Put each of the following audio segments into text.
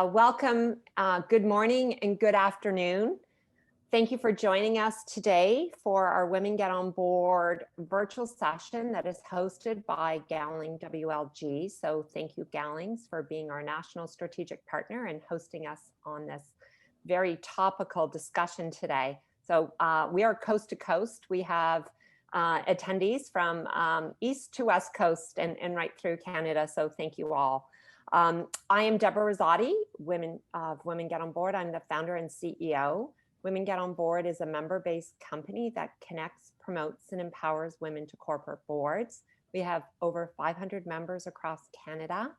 Welcome, good morning and good afternoon. Thank you for joining us today for our Women Get On Board virtual session that is hosted by Gowling WLG. So thank you, Gowlings, for being our national strategic partner and hosting us on this very topical discussion today. So we are coast to coast. We have attendees from east to west coast and right through Canada. So thank you all. I am Deborah Rosati, Women Get On Board. I'm the founder and CEO. Women Get On Board is a member-based company that connects, promotes, and empowers women to corporate boards. We have over 500 members across Canada,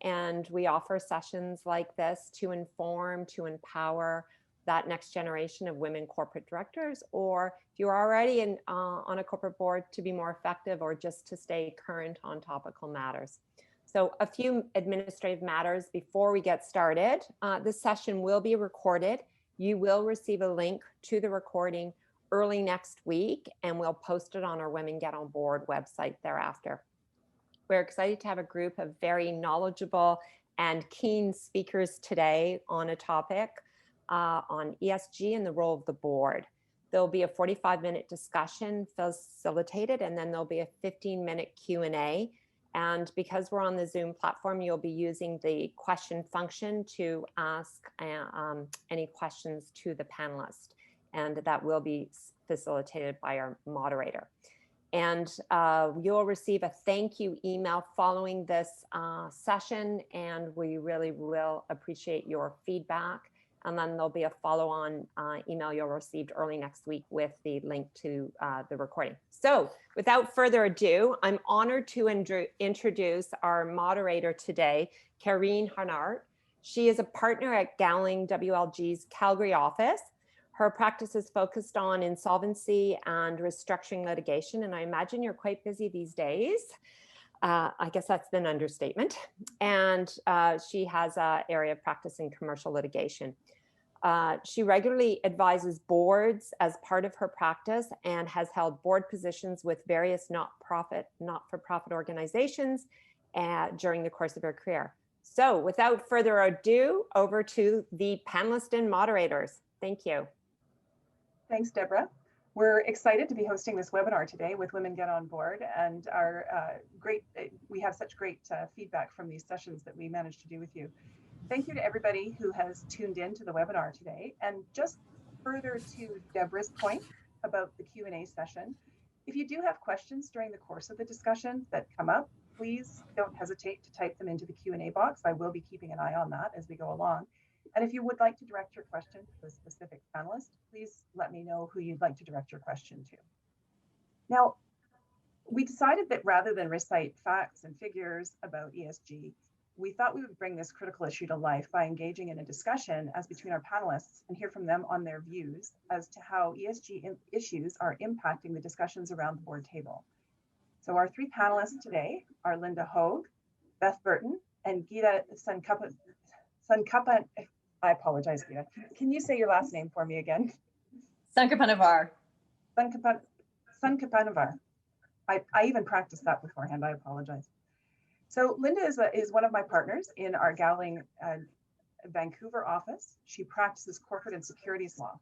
and we offer sessions like this to inform, to empower that next generation of women corporate directors, or if you're already on a corporate board, to be more effective or just to stay current on topical matters. So a few administrative matters before we get started. This session will be recorded. You will receive a link to the recording early next week, and we'll post it on our Women Get On Board website thereafter. We're excited to have a group of very knowledgeable and keen speakers today on a topic on ESG and the role of the board. There'll be a 45-minute discussion facilitated, and then there'll be a 15-minute Q&A. And because we're on the Zoom platform, you'll be using the question function to ask any questions to the panelist, and that will be facilitated by our moderator. And you'll receive a thank you email following this session, and we really will appreciate your feedback. And then there'll be a follow-on email you'll receive early next week with the link to the recording. So without further ado, I'm honored to introduce our moderator today, Karine Harnart. She is a partner at Gowling WLG's Calgary office. Her practice is focused on insolvency and restructuring litigation, and I imagine you're quite busy these days. I guess that's an understatement. And she has an area of practice in commercial litigation. She regularly advises boards as part of her practice and has held board positions with various not-for-profit organizations during the course of her career. So without further ado, over to the panelists and moderators. Thank you. Thanks, Deborah. We're excited to be hosting this webinar today with Women Get On Board, and we have such great feedback from these sessions that we managed to do with you. Thank you to everybody who has tuned in to the webinar today. And just further to Deborah's point about the Q&A session, if you do have questions during the course of the discussion that come up, please don't hesitate to type them into the Q&A box. I will be keeping an eye on that as we go along. And if you would like to direct your question to a specific panelist, please let me know who you'd like to direct your question to. Now, we decided that rather than recite facts and figures about ESG, we thought we would bring this critical issue to life by engaging in a discussion as between our panelists and hear from them on their views as to how ESG issues are impacting the discussions around the board table. So our three panelists today are Linda Hogue, Beth Burton, and Geeta Sankapanavar. I apologize, Geeta. Can you say your last name for me again? Sankapanavar. Sankapanavar. I even practiced that beforehand. I apologize. So Linda is one of my partners in our Gowling Vancouver office. She practices corporate and securities law.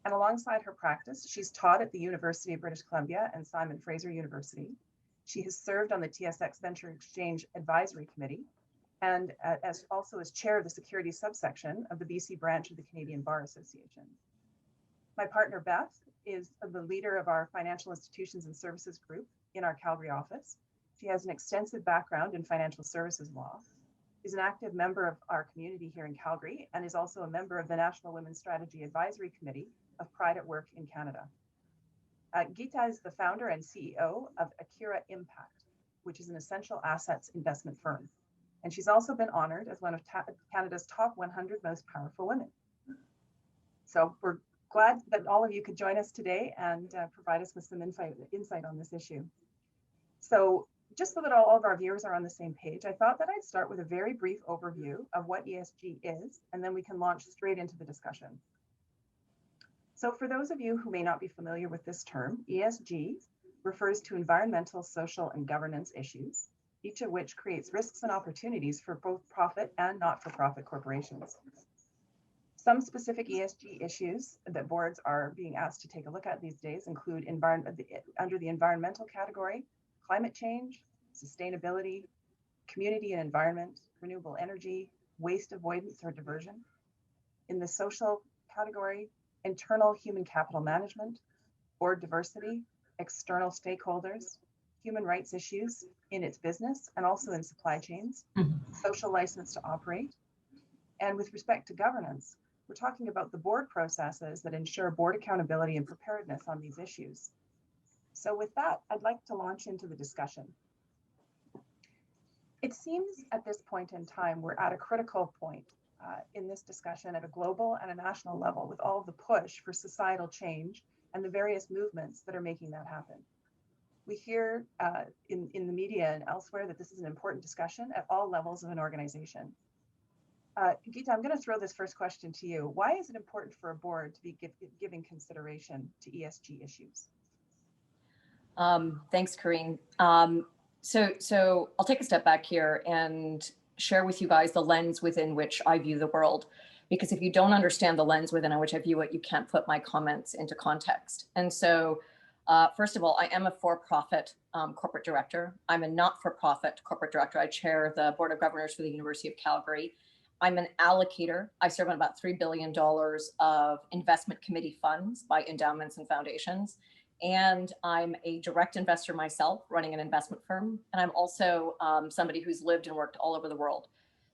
And alongside her practice, she's taught at the University of British Columbia and Simon Fraser University. She has served on the TSX Venture Exchange Advisory Committee and also as chair of the securities subsection of the BC branch of the Canadian Bar Association. My partner Beth is the leader of our Financial Institutions and Services group in our Calgary office. She has an extensive background in financial services law, is an active member of our community here in Calgary, and is also a member of the National Women's Strategy Advisory Committee of Pride at Work in Canada. Geeta is the founder and CEO of Akira Impact, which is an essential assets investment firm. And she's also been honored as one of Canada's top 100 most powerful women. So we're glad that all of you could join us today and provide us with some insight on this issue. So just so that all of our viewers are on the same page, I thought that I'd start with a very brief overview of what ESG is, and then we can launch straight into the discussion. So for those of you who may not be familiar with this term, ESG refers to environmental, social, and governance issues, each of which creates risks and opportunities for both profit and not-for-profit corporations. Some specific ESG issues that boards are being asked to take a look at these days include under the environmental category, climate change, sustainability, community and environment, renewable energy, waste avoidance or diversion. In the social category, internal human capital management, board diversity, external stakeholders, human rights issues in its business and also in supply chains, social license to operate. And with respect to governance, we're talking about the board processes that ensure board accountability and preparedness on these issues. So with that, I'd like to launch into the discussion. It seems at this point in time, we're at a critical point in this discussion at a global and a national level with all of the push for societal change and the various movements that are making that happen. We hear in the media and elsewhere that this is an important discussion at all levels of an organization. Geeta, I'm going to throw this first question to you. Why is it important for a board to be giving consideration to ESG issues? Thanks, Corinne. So I'll take a step back here and share with you guys the lens within which I view the world. Because if you don't understand the lens within which I view it, you can't put my comments into context. And so, first of all, I am a for-profit corporate director. I'm a not-for-profit corporate director. I chair the Board of Governors for the University of Calgary. I'm an allocator. I serve on about $3 billion of investment committee funds by endowments and foundations. And I'm a direct investor myself, running an investment firm. And I'm also somebody who's lived and worked all over the world.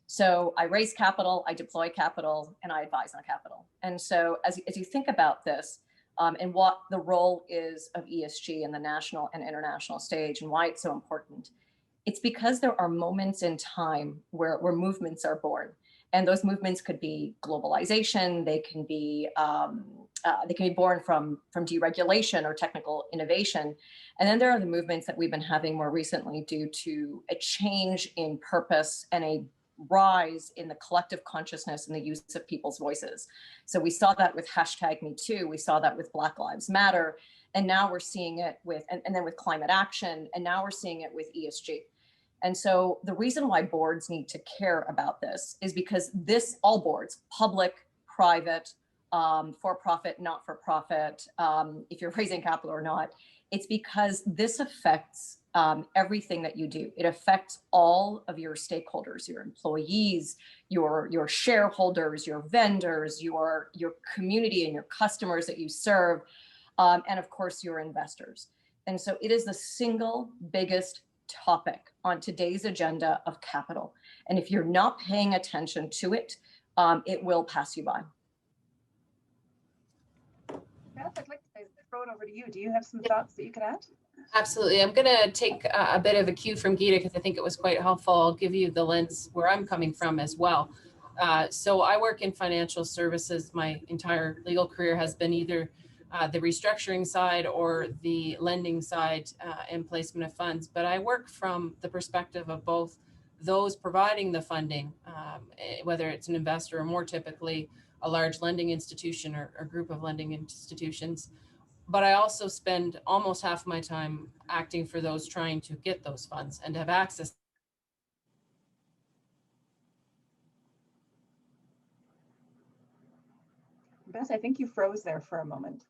So I raise capital, I deploy capital, and I advise on capital. And so as you think about this and what the role is of ESG in the national and international stage and why it's so important, it's because there are moments in time where movements are born. And those movements could be globalization, they can be born from deregulation or technical innovation. And then there are the movements that we've been having more recently due to a change in purpose and a rise in the collective consciousness and the use of people's voices. So we saw that with #MeToo, we saw that with Black Lives Matter, and now we're seeing it with, and then with climate action, and now we're seeing it with ESG. And so the reason why boards need to care about this is because all boards, public, private, for-profit, not-for-profit, if you're raising capital or not, it's because this affects everything that you do. It affects all of your stakeholders, your employees, your shareholders, your vendors, your community and your customers that you serve, and of course your investors. And so it is the single biggest topic on today's agenda of capital. And if you're not paying attention to it, it will pass you by. Beth, I'd like to throw it over to you. Do you have some thoughts that you could add? Absolutely. I'm going to take a bit of a cue from Geeta because I think it was quite helpful. I'll give you the lens where I'm coming from as well. So I work in financial services. My entire legal career has been either the restructuring side or the lending side and placement of funds. But I work from the perspective of both those providing the funding, whether it's an investor or more typically a large lending institution or a group of lending institutions. But I also spend almost half my time acting for those trying to get those funds and have access. Beth, I think you froze there for a moment.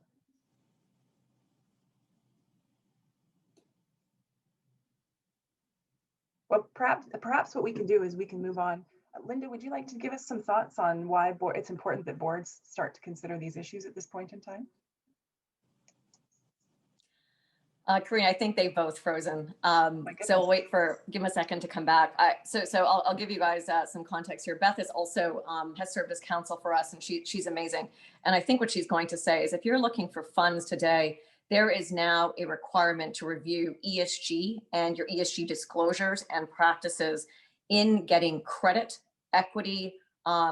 Well, perhaps what we can do is we can move on. Linda, would you like to give us some thoughts on why it's important that boards start to consider these issues at this point in time? Corinne, I think they've both frozen. So we'll give them a second to come back. So I'll give you guys some context here. Beth is also has served as counsel for us, and she's amazing. And I think what she's going to say is if you're looking for funds today, there is now a requirement to review ESG and your ESG disclosures and practices in getting credit, equity,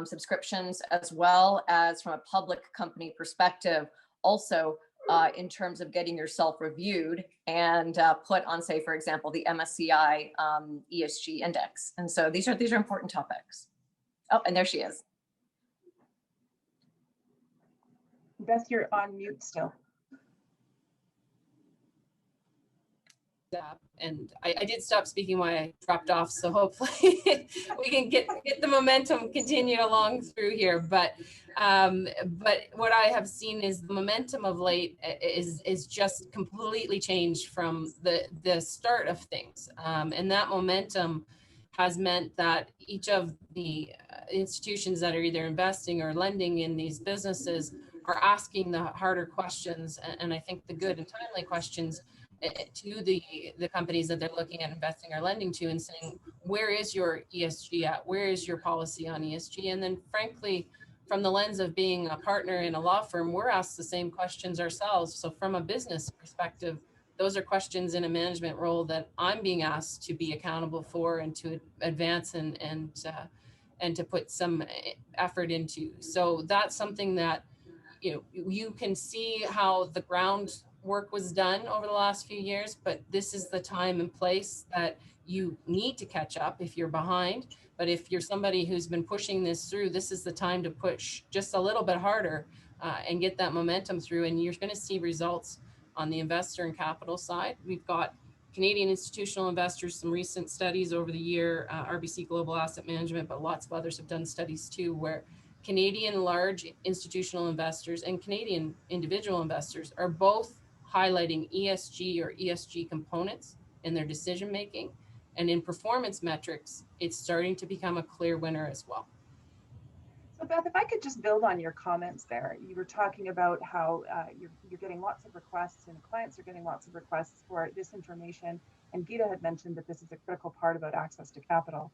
subscriptions, as well as from a public company perspective, also in terms of getting yourself reviewed and put on, say, for example, the MSCI ESG index. And so these are important topics. Oh, and there she is. Beth, you're on mute still. And I did stop speaking while I dropped off, so hopefully we can get the momentum continued along through here. But what I have seen is the momentum of late is just completely changed from the start of things, and that momentum has meant that each of the institutions that are either investing or lending in these businesses are asking the harder questions, and I think the good and timely questions to the companies that they're looking at investing or lending to, and saying, where is your ESG at? Where is your policy on ESG? And then frankly, from the lens of being a partner in a law firm, we're asked the same questions ourselves. So from a business perspective, those are questions in a management role that I'm being asked to be accountable for and to advance and to put some effort into. So that's something that, you can see how the groundwork was done over the last few years, but this is the time and place that you need to catch up if you're behind. But if you're somebody who's been pushing this through, this is the time to push just a little bit harder and get that momentum through. And you're going to see results on the investor and capital side. We've got Canadian institutional investors, some recent studies over the year, RBC Global Asset Management, but lots of others have done studies too, where Canadian large institutional investors and Canadian individual investors are both highlighting ESG or ESG components in their decision making. And in performance metrics, it's starting to become a clear winner as well. So Beth, if I could just build on your comments there. You were talking about how you're getting lots of requests and clients are getting lots of requests for this information. And Geeta had mentioned that this is a critical part about access to capital.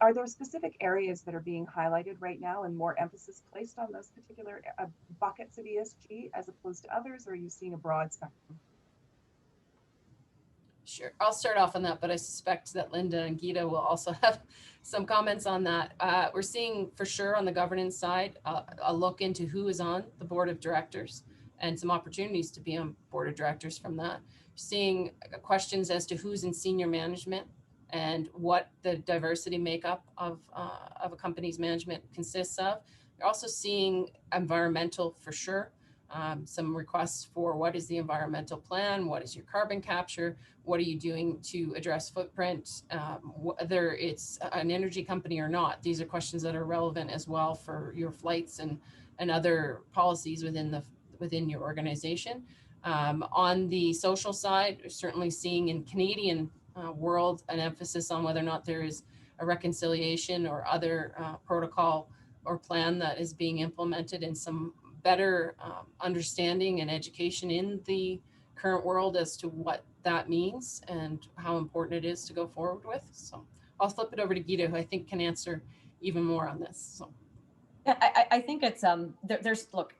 Are there specific areas that are being highlighted right now and more emphasis placed on those particular buckets of ESG as opposed to others, or are you seeing a broad spectrum? Sure, I'll start off on that, but I suspect that Linda and Geeta will also have some comments on that. We're seeing for sure on the governance side, a look into who is on the board of directors and some opportunities to be on board of directors from that. Seeing questions as to who's in senior management and what the diversity makeup of a company's management consists of. You're also seeing environmental for sure. Some requests for what is the environmental plan, what is your carbon capture, what are you doing to address footprint, whether it's an energy company or not. These are questions that are relevant as well for your flights and other policies within your organization. On the social side, we're certainly seeing in Canadian world an emphasis on whether or not there is a reconciliation or other protocol or plan that is being implemented, and some better understanding and education in the current world as to what that means and how important it is to go forward with. So I'll flip it over to Geeta, who I think can answer even more on this. So yeah, I think it's there's look,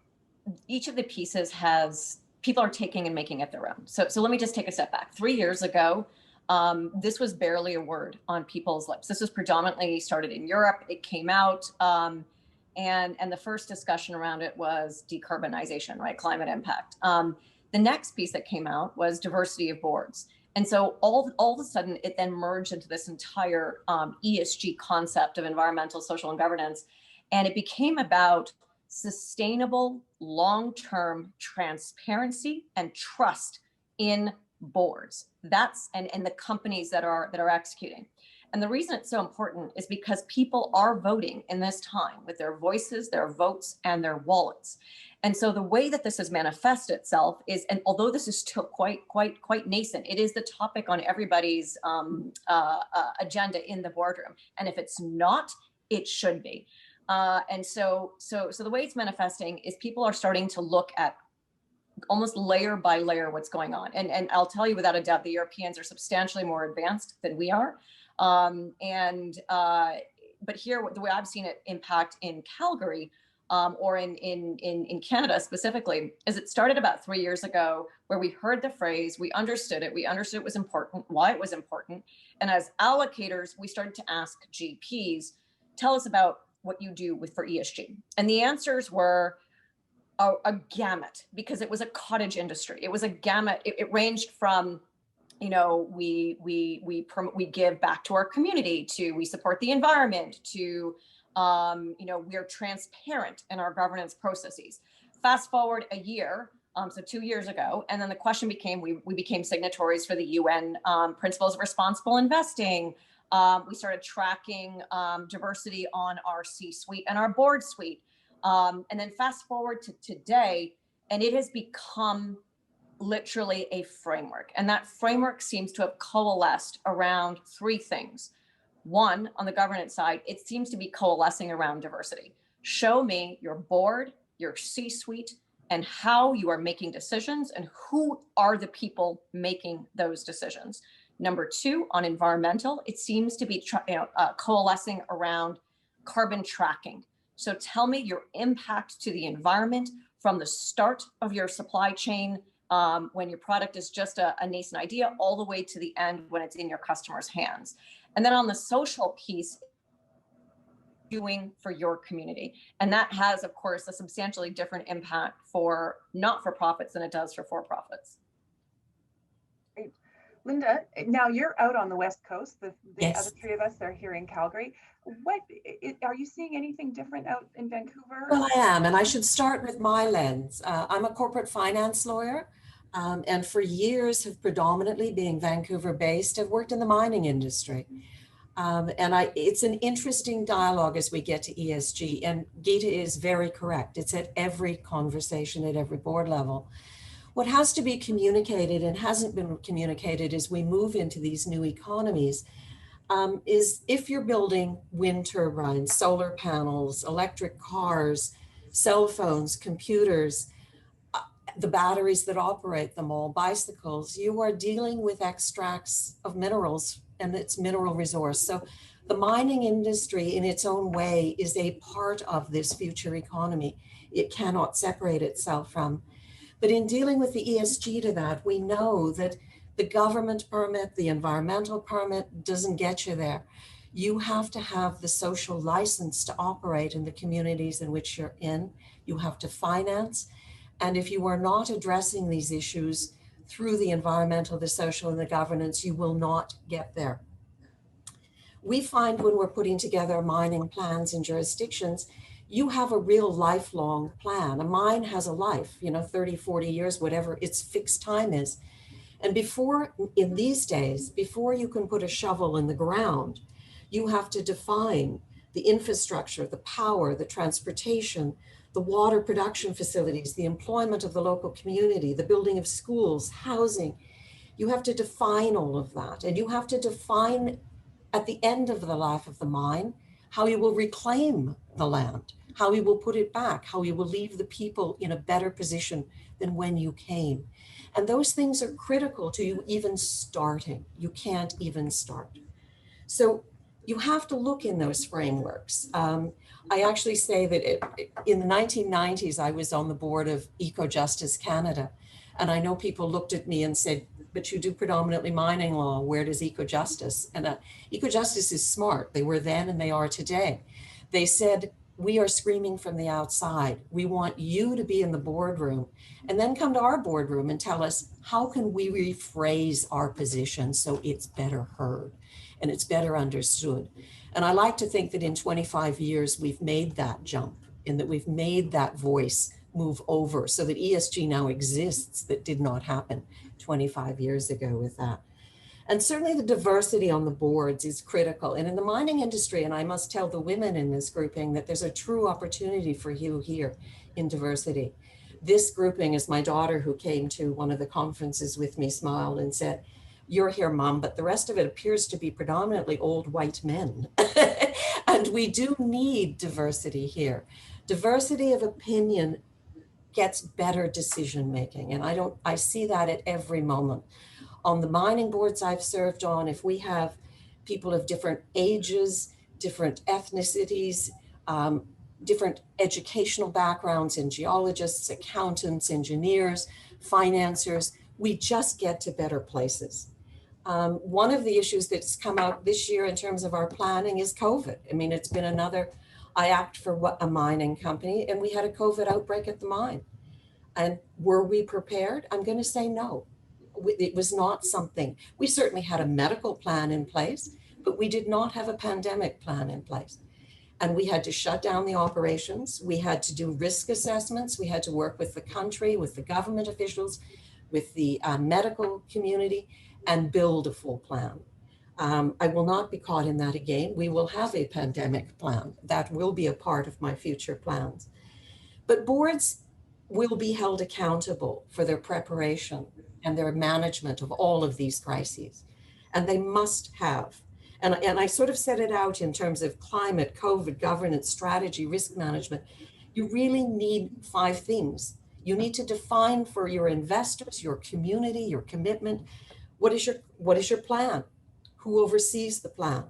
each of the pieces has people are taking and making it their own. So let me just take a step back. 3 years ago, this was barely a word on people's lips. This was predominantly started in Europe. It came out. And the first discussion around it was decarbonization, right? Climate impact. The next piece that came out was diversity of boards. And so all of a sudden, it then merged into this entire ESG concept of environmental, social, and governance. And it became about sustainable, long-term transparency and trust in boards. That's and the companies that are executing. And the reason it's so important is because people are voting in this time with their voices, their votes, and their wallets. And so the way that this has manifested itself is, and although this is still quite nascent, it is the topic on everybody's agenda in the boardroom. And if it's not, it should be. And so the way it's manifesting is people are starting to look at almost layer by layer what's going on. And I'll tell you without a doubt, the Europeans are substantially more advanced than we are. But here, the way I've seen it impact in Calgary, or in Canada specifically, is it started about 3 years ago, where we heard the phrase, we understood it was important, why it was important. And as allocators, we started to ask GPs, tell us about what you do for ESG. And the answers were a gamut, because it was a cottage industry. It was a gamut. It ranged from, we give back to our community, to we support the environment, to we are transparent in our governance processes. Fast forward a year, So 2 years ago. And then the question became, we became signatories for the UN Principles of Responsible Investing. We started tracking diversity on our C-suite and our board suite. And then fast forward to today, and it has become literally a framework. And that framework seems to have coalesced around three things. One, on the governance side, it seems to be coalescing around diversity. Show me your board, your C-suite, and how you are making decisions and who are the people making those decisions. Number two, on environmental, it seems to be coalescing around carbon tracking. So tell me your impact to the environment from the start of your supply chain, when your product is just a nascent idea, all the way to the end when it's in your customer's hands. And then on the social piece, doing for your community. And that has, of course, a substantially different impact for not-for-profits than it does for for-profits. Great. Linda, now you're out on the West Coast. The Yes. other three of us are here in Calgary. Are you seeing anything different out in Vancouver? Well, I am, and I should start with my lens. I'm a corporate finance lawyer, and for years have predominantly being Vancouver-based. I've worked in the mining industry. It's an interesting dialogue as we get to ESG, and Geeta is very correct. It's at every conversation, at every board level. What has to be communicated and hasn't been communicated as we move into these new economies is if you're building wind turbines, solar panels, electric cars, cell phones, computers, the batteries that operate them all, bicycles, you are dealing with extracts of minerals and its mineral resource. So the mining industry in its own way is a part of this future economy. It cannot separate itself from. But in dealing with the ESG to that, we know that the government permit, the environmental permit doesn't get you there. You have to have the social license to operate in the communities in which you're in. You have to finance. And if you are not addressing these issues through the environmental, the social, and the governance, you will not get there. We find when we're putting together mining plans in jurisdictions, you have a real lifelong plan. A mine has a life, 30, 40 years, whatever its fixed time is. And in these days, before you can put a shovel in the ground, you have to define the infrastructure, the power, the transportation, the water production facilities, the employment of the local community, the building of schools, housing. You have to define all of that. And you have to define at the end of the life of the mine, how you will reclaim the land, how you will put it back, how you will leave the people in a better position than when you came. And those things are critical to you even starting. You can't even start. So you have to look in those frameworks. I actually say that in the 1990s, I was on the board of Eco-Justice Canada. And I know people looked at me and said, but you do predominantly mining law. Where does Eco-Justice? And Eco-Justice is smart. They were then and they are today. They said, we are screaming from the outside. We want you to be in the boardroom and then come to our boardroom and tell us, how can we rephrase our position so it's better heard and it's better understood? And I like to think that in 25 years, we've made that jump, in that we've made that voice move over so that ESG now exists. That did not happen 25 years ago with that. And certainly the diversity on the boards is critical. And in the mining industry, and I must tell the women in this grouping that there's a true opportunity for you here in diversity. This grouping is my daughter, who came to one of the conferences with me, smiled and said, "You're here, Mom, but the rest of it appears to be predominantly old white men." And we do need diversity here. Diversity of opinion gets better decision making. And I see that at every moment. On the mining boards I've served on, if we have people of different ages, different ethnicities, different educational backgrounds, and geologists, accountants, engineers, financiers, we just get to better places. One of the issues that's come out this year in terms of our planning is COVID. I mean, it's been I act for a mining company, and we had a COVID outbreak at the mine. And were we prepared? I'm going to say no. It was not something. We certainly had a medical plan in place, but we did not have a pandemic plan in place. And we had to shut down the operations. We had to do risk assessments. We had to work with the country, with the government officials, with the medical community, and build a full plan. I will not be caught in that again. We will have a pandemic plan. That will be a part of my future plans. But boards will be held accountable for their preparation and their management of all of these crises. And they must have. And I sort of set it out in terms of climate, COVID, governance, strategy, risk management. You really need 5 things. You need to define for your investors, your community, your commitment. What is your plan? Who oversees the plan?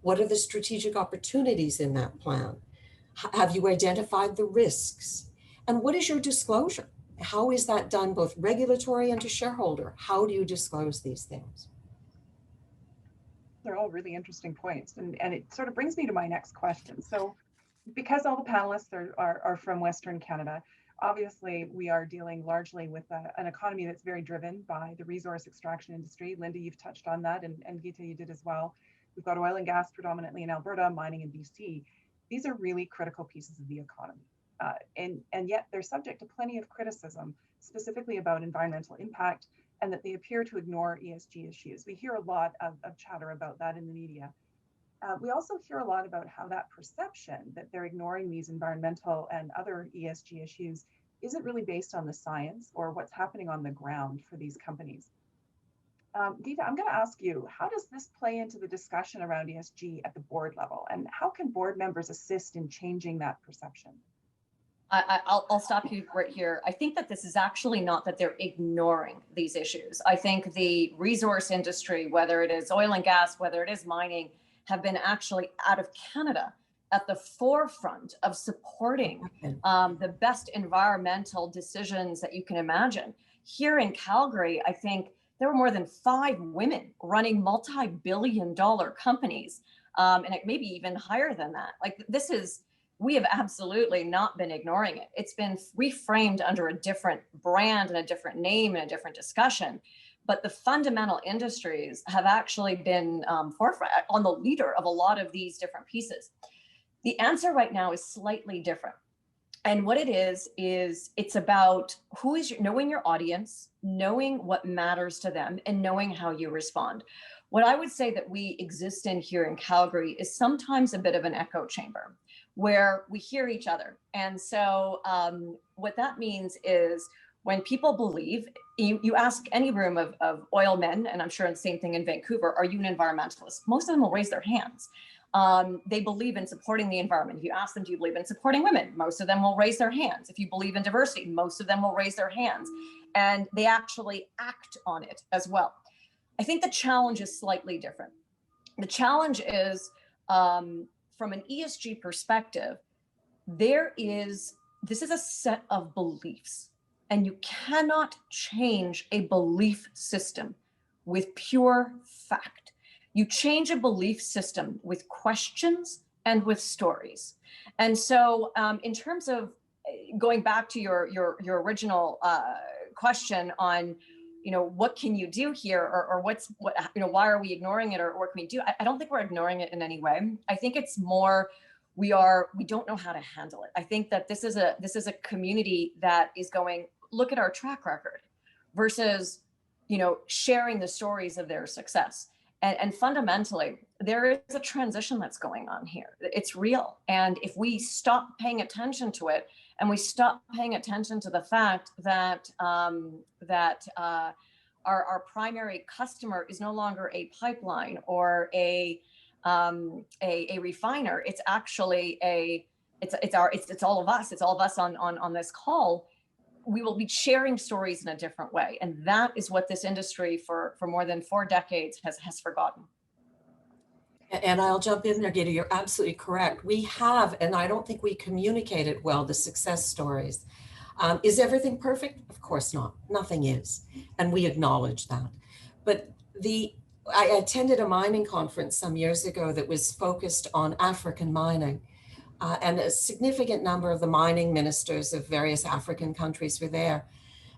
What are the strategic opportunities in that plan? Have you identified the risks? And what is your disclosure? How is that done both regulatory and to shareholder? How do you disclose these things? They're all really interesting points. And it sort of brings me to my next question. So because all the panelists are from Western Canada, obviously we are dealing largely with an economy that's very driven by the resource extraction industry. Linda, you've touched on that, and Geeta, you did as well. We've got oil and gas predominantly in Alberta, mining in BC. These are really critical pieces of the economy. And yet they're subject to plenty of criticism, specifically about environmental impact, and that they appear to ignore ESG issues. We hear a lot of chatter about that in the media. We also hear a lot about how that perception that they're ignoring these environmental and other ESG issues isn't really based on the science or what's happening on the ground for these companies. Geeta, I'm going to ask you, how does this play into the discussion around ESG at the board level? And how can board members assist in changing that perception? I'll stop you right here. I think that this is actually not that they're ignoring these issues. I think the resource industry, whether it is oil and gas, whether it is mining, have been actually out of Canada at the forefront of supporting the best environmental decisions that you can imagine. Here in Calgary, I think there were more than 5 women running multi-billion-dollar companies, and it maybe even higher than that. Like we have absolutely not been ignoring it. It's been reframed under a different brand and a different name and a different discussion. But the fundamental industries have actually been forefront on the leader of a lot of these different pieces. The answer right now is slightly different. And what it is it's about knowing your audience, knowing what matters to them, and knowing how you respond. What I would say that we exist in here in Calgary is sometimes a bit of an echo chamber where we hear each other. And so what that means is when people believe, you ask any room of oil men, and I'm sure the same thing in Vancouver, are you an environmentalist? Most of them will raise their hands. They believe in supporting the environment. If you ask them, do you believe in supporting women? Most of them will raise their hands. If you believe in diversity, most of them will raise their hands. And they actually act on it as well. I think the challenge is slightly different. The challenge is, from an ESG perspective, this is a set of beliefs, and you cannot change a belief system with pure fact. You change a belief system with questions and with stories. And so in terms of going back to your original question on, what can you do here, or why are we ignoring it, or what can we do? I don't think we're ignoring it in any way. I think it's more we don't know how to handle it. I think that this is a community that is going, look at our track record versus sharing the stories of their success. And fundamentally, there is a transition that's going on here. It's real. And if we stop paying attention to it, and we stop paying attention to the fact that our primary customer is no longer a pipeline or a refiner, it's actually it's all of us. It's all of us on this call. We will be sharing stories in a different way. And that is what this industry for more than 4 decades has forgotten. And I'll jump in there, Geeta. You're absolutely correct. We have, and I don't think we communicated well, the success stories. Is everything perfect? Of course not. Nothing is. And we acknowledge that. But I attended a mining conference some years ago that was focused on African mining. And a significant number of the mining ministers of various African countries were there.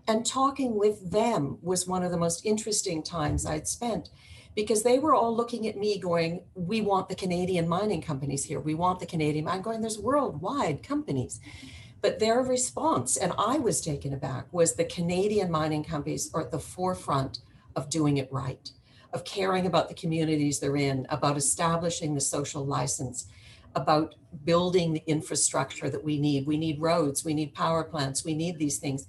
And talking with them was one of the most interesting times I'd spent, because they were all looking at me going, we want the Canadian mining companies here. We want the Canadian, I'm going, there's worldwide companies. But their response, and I was taken aback, was the Canadian mining companies are at the forefront of doing it right, of caring about the communities they're in, about establishing the social license, about building the infrastructure that we need. We need roads, we need power plants, we need these things.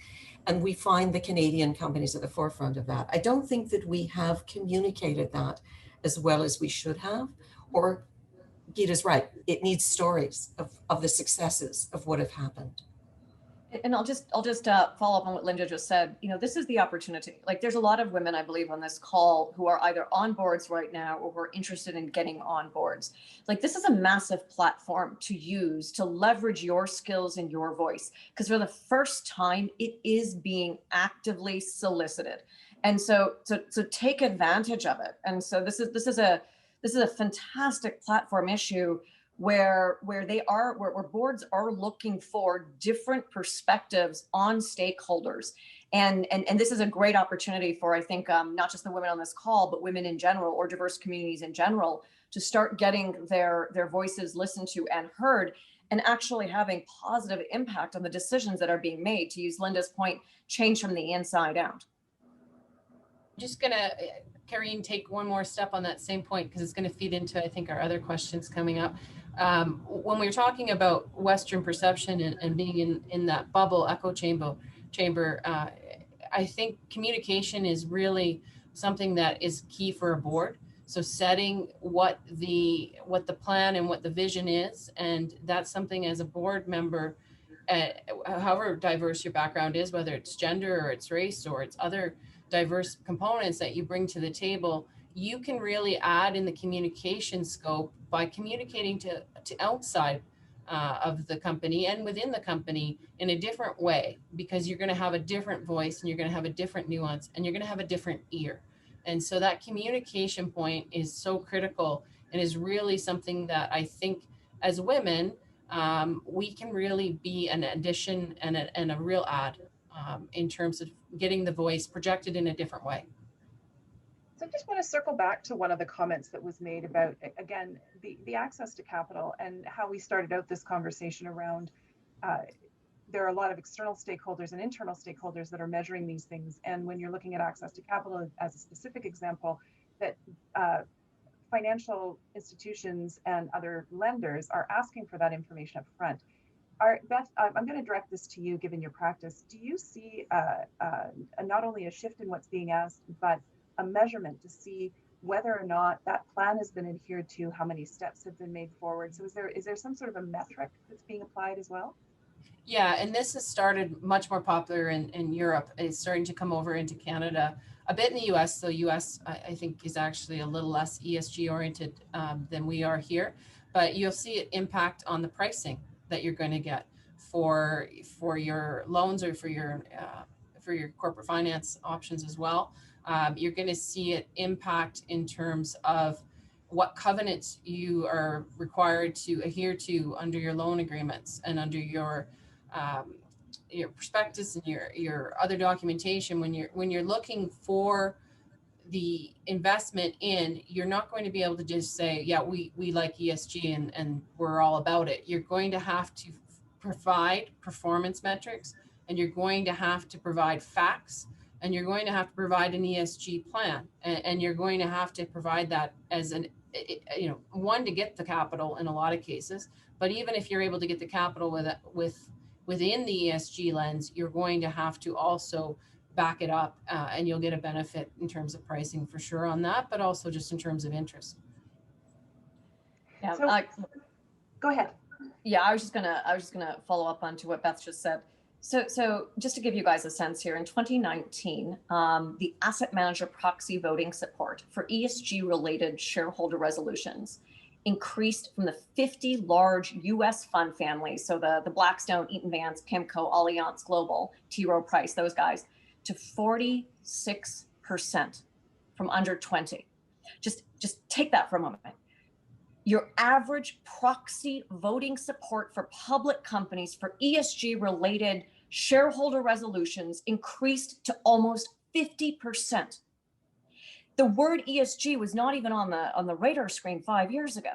And we find the Canadian companies at the forefront of that. I don't think that we have communicated that as well as we should have, or Geeta's right, it needs stories of the successes of what have happened. And I'll just follow up on what Linda just said. You know, this is the opportunity. Like, there's a lot of women, I believe, on this call who are either on boards right now or who are interested in getting on boards. Like, this is a massive platform to use to leverage your skills and your voice, because for the first time, it is being actively solicited. And so take advantage of it. And so this is a fantastic platform issue where boards are looking for different perspectives on stakeholders. And this is a great opportunity for, I think, not just the women on this call, but women in general, or diverse communities in general, to start getting their voices listened to and heard, and actually having positive impact on the decisions that are being made. To use Linda's point, change from the inside out. Just gonna, Karine, take one more step on that same point, because it's going to feed into, I think, our other questions coming up. When we're talking about Western perception and being in that bubble echo chamber, I think communication is really something that is key for a board. So setting what the plan and what the vision is, and that's something as a board member, however diverse your background is, whether it's gender or it's race or it's other diverse components that you bring to the table, you can really add in the communication scope by communicating to outside of the company and within the company in a different way, because you're going to have a different voice and you're going to have a different nuance and you're going to have a different ear. And so that communication point is so critical and is really something that I think as women, we can really be an addition and a real add in terms of getting the voice projected in a different way. So I just want to circle back to one of the comments that was made about, again, the access to capital, and how we started out this conversation around there are a lot of external stakeholders and internal stakeholders that are measuring these things. And when you're looking at access to capital as a specific example, that financial institutions and other lenders are asking for that information up front. Beth, I'm going to direct this to you, given your practice. Do you see not only a shift in what's being asked, but a measurement to see whether or not that plan has been adhered to, how many steps have been made forward? So is there some sort of a metric that's being applied as well? Yeah, and this has started much more popular in Europe. It's starting to come over into Canada, a bit in the US. So US, I think, is actually a little less ESG oriented than we are here, but you'll see it impact on the pricing that you're going to get for your loans or for your corporate finance options as well. You're going to see it impact in terms of what covenants you are required to adhere to under your loan agreements and under your prospectus and your other documentation. When you're looking for the investment in, you're not going to be able to just say, yeah, we like ESG and we're all about it. You're going to have to provide performance metrics, and you're going to have to provide facts, and you're going to have to provide an ESG plan, and you're going to have to provide that as one, to get the capital in a lot of cases. But even if you're able to get the capital within the ESG lens, you're going to have to also back it up, and you'll get a benefit in terms of pricing for sure on that, but also just in terms of interest. Yeah, So, go ahead. Yeah, I was just gonna follow up onto what Beth just said. So just to give you guys a sense here, in 2019, the asset manager proxy voting support for ESG related shareholder resolutions increased from the 50 large US fund families, so the Blackstone, Eaton Vance, PIMCO, Allianz Global, T. Rowe Price, those guys, to 46% from under 20. Just take that for a moment. Your average proxy voting support for public companies for ESG related shareholder resolutions increased to almost 50%. The word ESG was not even on the radar screen 5 years ago.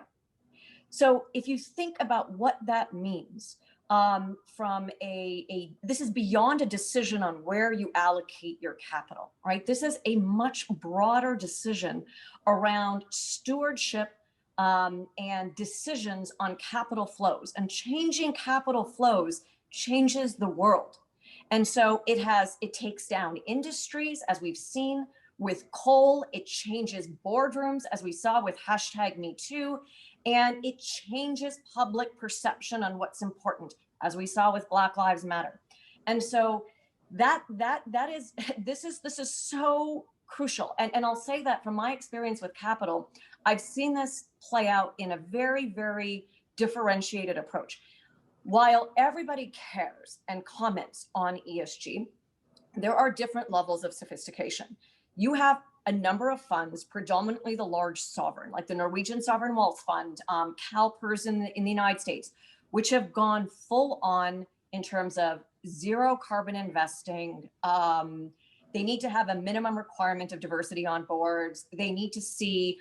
So if you think about what that means, from this is beyond a decision on where you allocate your capital, right? This is a much broader decision around stewardship, and decisions on capital flows, and changing capital flows changes the world. And so it takes down industries, as we've seen with coal. It changes boardrooms, as we saw with #MeToo, and it changes public perception on what's important, as we saw with Black Lives Matter. And so that is this is so crucial. And I'll say that from my experience with capital, I've seen this play out in a very, very differentiated approach. While everybody cares and comments on ESG, there are different levels of sophistication. You have a number of funds, predominantly the large sovereign, like the Norwegian Sovereign Wealth Fund, CalPERS in the United States, which have gone full on in terms of zero carbon investing. They need to have a minimum requirement of diversity on boards. They need to see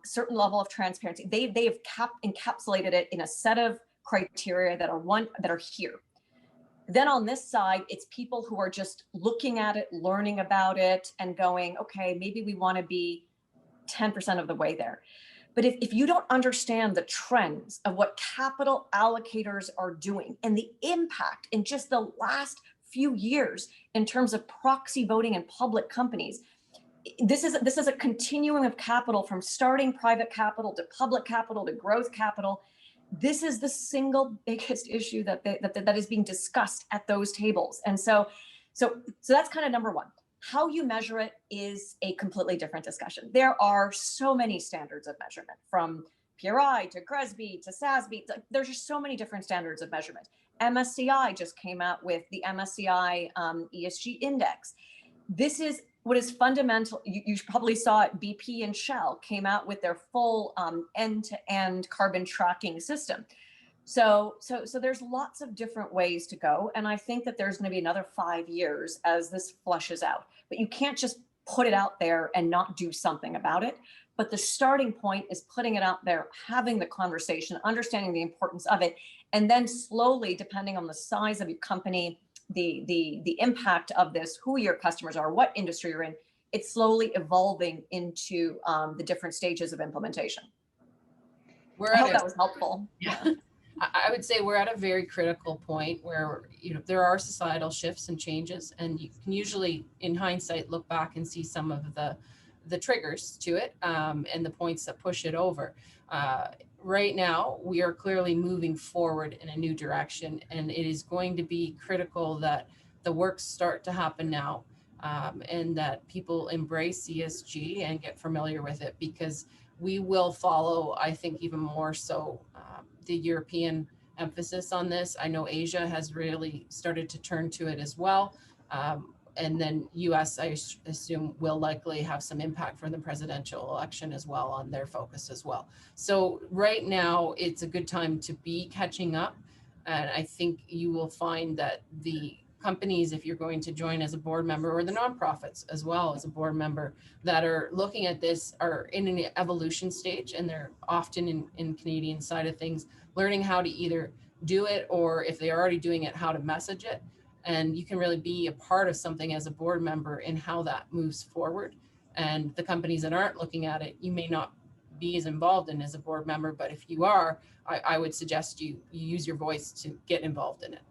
certain level of transparency. They have encapsulated it in a set of criteria that are here. Then on this side, it's people who are just looking at it, learning about it, and going, okay, maybe we want to be 10% of the way there. But if you don't understand the trends of what capital allocators are doing and the impact in just the last few years in terms of proxy voting in public companies, this is a continuum of capital, from starting private capital to public capital to growth capital. This is the single biggest issue that is being discussed at those tables. And so that's kind of number one. How you measure it is a completely different discussion. There are so many standards of measurement, from PRI to GRESB to SASB. There's just so many different standards of measurement. MSCI just came out with the MSCI ESG index. This is what is fundamental. You probably saw it. BP and Shell came out with their full end-to-end carbon tracking system. So there's lots of different ways to go. And I think that there's going to be another 5 years as this flushes out. But you can't just put it out there and not do something about it. But the starting point is putting it out there, having the conversation, understanding the importance of it, and then slowly, depending on the size of your company, the impact of this, who your customers are, what industry you're in, it's slowly evolving into the different stages of implementation. I hope that was helpful. Yeah. I would say we're at a very critical point where, there are societal shifts and changes, and you can usually, in hindsight, look back and see some of the triggers to it, and the points that push it over. Right now, we are clearly moving forward in a new direction, and it is going to be critical that the work start to happen now, and that people embrace ESG and get familiar with it, because we will follow, I think, even more so the European emphasis on this. I know Asia has really started to turn to it as well. And then US, I assume, will likely have some impact from the presidential election as well on their focus as well. So right now, it's a good time to be catching up. And I think you will find that the companies, if you're going to join as a board member, or the nonprofits as well as a board member, that are looking at this, are in an evolution stage, and they're often in Canadian side of things, learning how to either do it, or if they're already doing it, how to message it. And you can really be a part of something as a board member in how that moves forward. And the companies that aren't looking at it, you may not be as involved in as a board member, but if you are, I would suggest you use your voice to get involved in it.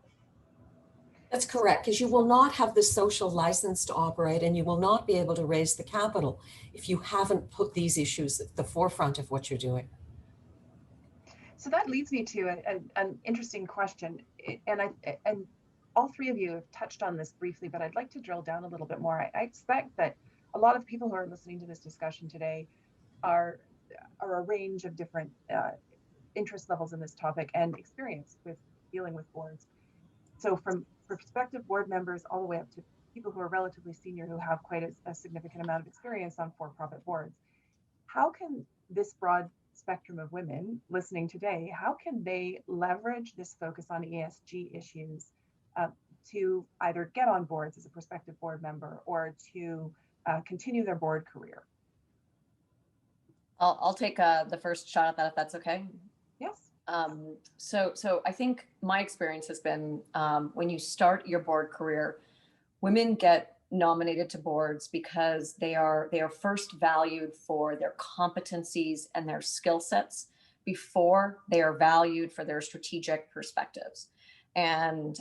That's correct, because you will not have the social license to operate, and you will not be able to raise the capital if you haven't put these issues at the forefront of what you're doing. So that leads me to an interesting question, and all three of you have touched on this briefly, but I'd like to drill down a little bit more. I expect that a lot of people who are listening to this discussion today are a range of different interest levels in this topic and experience with dealing with boards. So from prospective board members all the way up to people who are relatively senior, who have quite a significant amount of experience on for-profit boards, how can this broad spectrum of women listening today, how can they leverage this focus on ESG issues to either get on boards as a prospective board member, or to continue their board career? I'll take the first shot at that, if that's okay. Yes. So I think my experience has been when you start your board career, women get nominated to boards because they are first valued for their competencies and their skill sets before they are valued for their strategic perspectives. And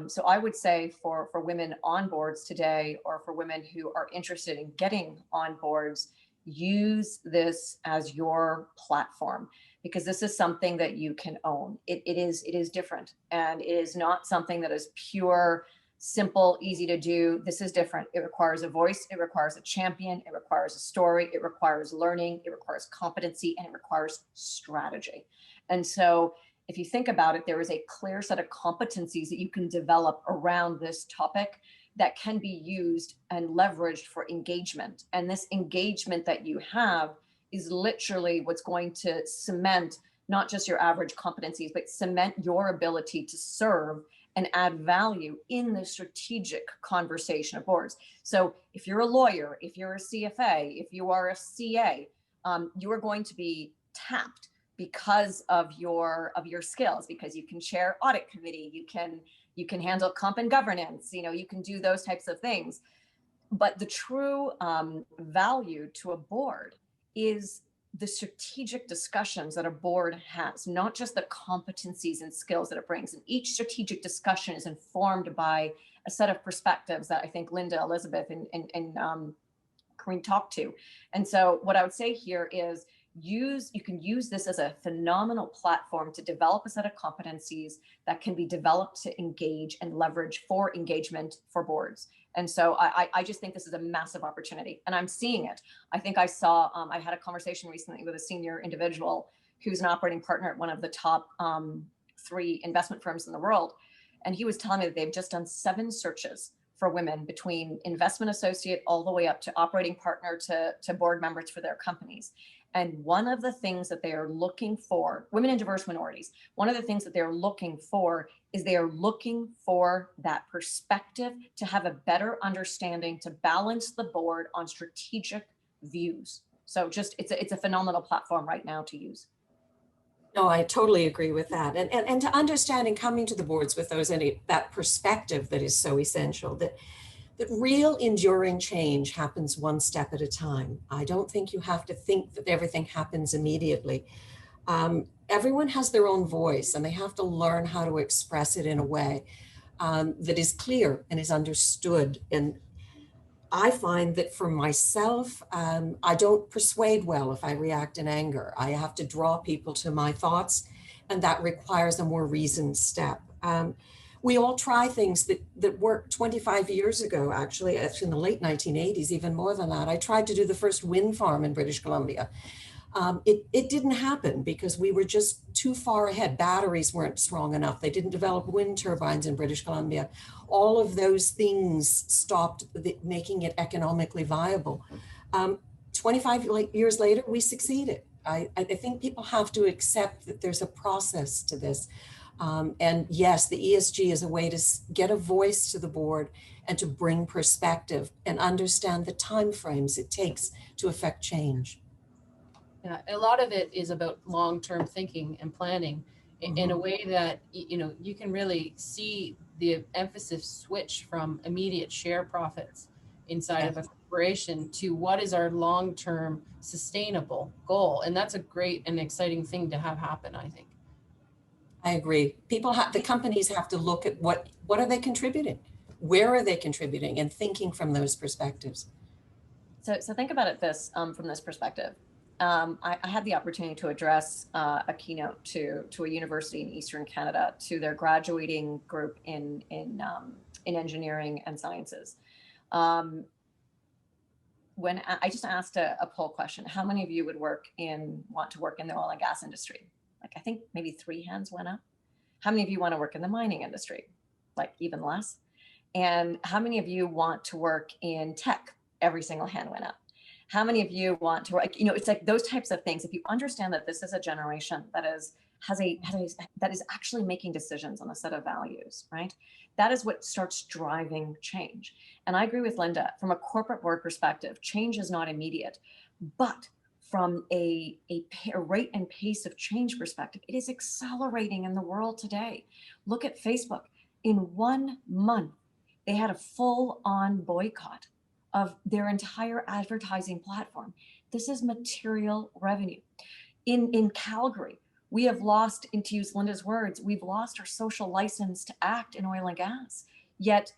so I would say for women on boards today, or for women who are interested in getting on boards, use this as your platform, because this is something that you can own. It is different, and it is not something that is pure, simple, easy to do. This is different. It requires a voice, it requires a champion, it requires a story, it requires learning, it requires competency, and it requires strategy. And so if you think about it, there is a clear set of competencies that you can develop around this topic that can be used and leveraged for engagement. And this engagement that you have is literally what's going to cement not just your average competencies, but cement your ability to serve and add value in the strategic conversation of boards. So if you're a lawyer, if you're a CFA, if you are a CA, you are going to be tapped because of your skills, because you can chair audit committee, you can handle comp and governance, you can do those types of things. But the true value to a board is the strategic discussions that a board has, not just the competencies and skills that it brings. And each strategic discussion is informed by a set of perspectives that I think Linda, Elizabeth, and Corinne talked to. And so what I would say here is you can use this as a phenomenal platform to develop a set of competencies that can be developed to engage and leverage for engagement for boards. And so I just think this is a massive opportunity, and I'm seeing it. I think I saw, I had a conversation recently with a senior individual who's an operating partner at one of the top 3 investment firms in the world. And he was telling me that they've just done 7 searches for women, between investment associate all the way up to operating partner to board members for their companies. And one of the things that they are looking for, women and diverse minorities, one of the things that they're looking for is they are looking for that perspective to have a better understanding, to balance the board on strategic views. So just, it's a phenomenal platform right now to use. No, I totally agree with that. And to understand and coming to the boards with that perspective that is so essential, that real enduring change happens one step at a time. I don't think you have to think that everything happens immediately. Everyone has their own voice, and they have to learn how to express it in a way that is clear and is understood. And I find that for myself, I don't persuade well if I react in anger. I have to draw people to my thoughts, and that requires a more reasoned step. We all try things that worked 25 years ago, actually in the late 1980s, even more than that. I tried to do the first wind farm in British Columbia. It didn't happen because we were just too far ahead. Batteries weren't strong enough. They didn't develop wind turbines in British Columbia. All of those things stopped making it economically viable. 25 years later, we succeeded. I think people have to accept that there's a process to this. And yes, the ESG is a way to get a voice to the board and to bring perspective and understand the timeframes it takes to affect change. Yeah, a lot of it is about long-term thinking and planning in a way that, you can really see the emphasis switch from immediate share profits inside of a corporation to what is our long-term sustainable goal. And that's a great and exciting thing to have happen, I think. I agree. The companies have to look at what are they contributing? Where are they contributing? And thinking from those perspectives. So think about it from this perspective. I had the opportunity to address a keynote to a university in Eastern Canada, to their graduating group in engineering and sciences. When I just asked a poll question, how many of you would want to work in the oil and gas industry? Like, I think maybe 3 hands went up. How many of you want to work in the mining industry? Like, even less. And how many of you want to work in tech? Every single hand went up. How many of you want to work? It's like those types of things. If you understand that this is a generation that is actually making decisions on a set of values, right? That is what starts driving change. And I agree with Linda, from a corporate board perspective, change is not immediate, but from a rate and pace of change perspective, it is accelerating in the world today. Look at Facebook. In 1 month, they had a full-on boycott of their entire advertising platform. This is material revenue. In Calgary, we have lost, and to use Linda's words, we've lost our social license to act in oil and gas. Yet,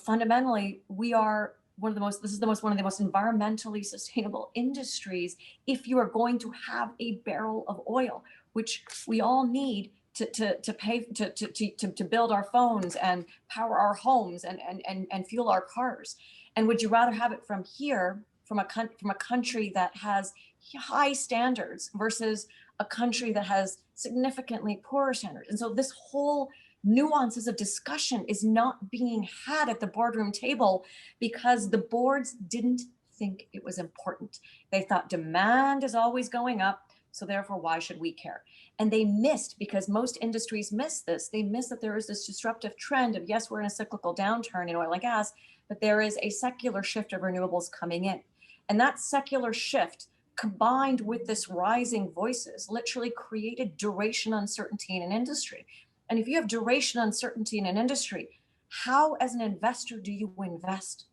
fundamentally, we are one of the most environmentally sustainable industries if you are going to have a barrel of oil, which we all need to pay to build our phones and power our homes and fuel our cars. And would you rather have it from here, from a country that has high standards versus a country that has significantly poorer standards? And so this whole nuances of discussion is not being had at the boardroom table because the boards didn't think it was important. They thought demand is always going up, so therefore why should we care? And they missed, because most industries miss this, they miss that there is this disruptive trend of, yes, we're in a cyclical downturn in oil and gas, but there is a secular shift of renewables coming in. And that secular shift combined with this rising voices literally created duration uncertainty in an industry. And if you have duration uncertainty in an industry, how as an investor do you invest?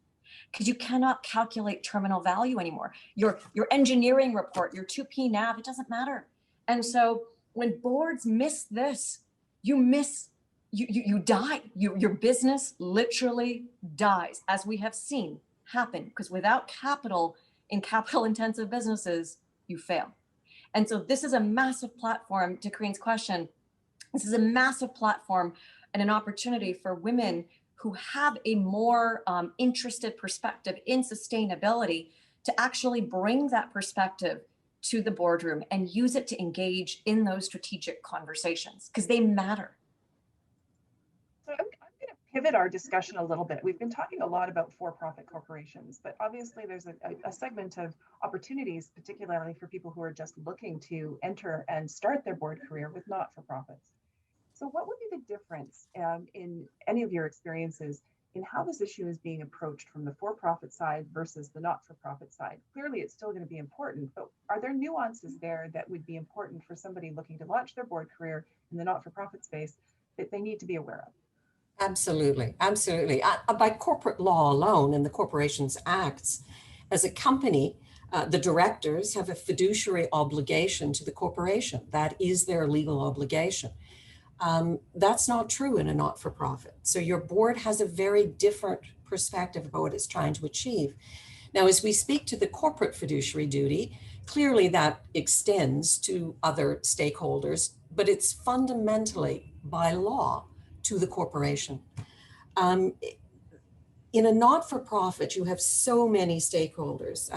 Because you cannot calculate terminal value anymore. Your engineering report, your 2P NAV, it doesn't matter. And so when boards miss this, you die. Your business literally dies, as we have seen happen, because without capital in capital intensive businesses, you fail. And so this is a massive platform, to Kareen's question. This is a massive platform and an opportunity for women who have a more interested perspective in sustainability to actually bring that perspective to the boardroom and use it to engage in those strategic conversations, because they matter. So I'm going to pivot our discussion a little bit. We've been talking a lot about for-profit corporations, but obviously there's a segment of opportunities, particularly for people who are just looking to enter and start their board career with not-for-profits. So what would be the difference in any of your experiences in how this issue is being approached from the for-profit side versus the not-for-profit side? Clearly, it's still going to be important, but are there nuances there that would be important for somebody looking to launch their board career in the not-for-profit space that they need to be aware of? Absolutely, absolutely. By corporate law alone in the Corporations Acts, as a company, the directors have a fiduciary obligation to the corporation. That is their legal obligation. That's not true in a not-for-profit. So your board has a very different perspective about what it's trying to achieve. Now, as we speak to the corporate fiduciary duty, clearly that extends to other stakeholders, but it's fundamentally by law to the corporation. In a not-for-profit, you have so many stakeholders.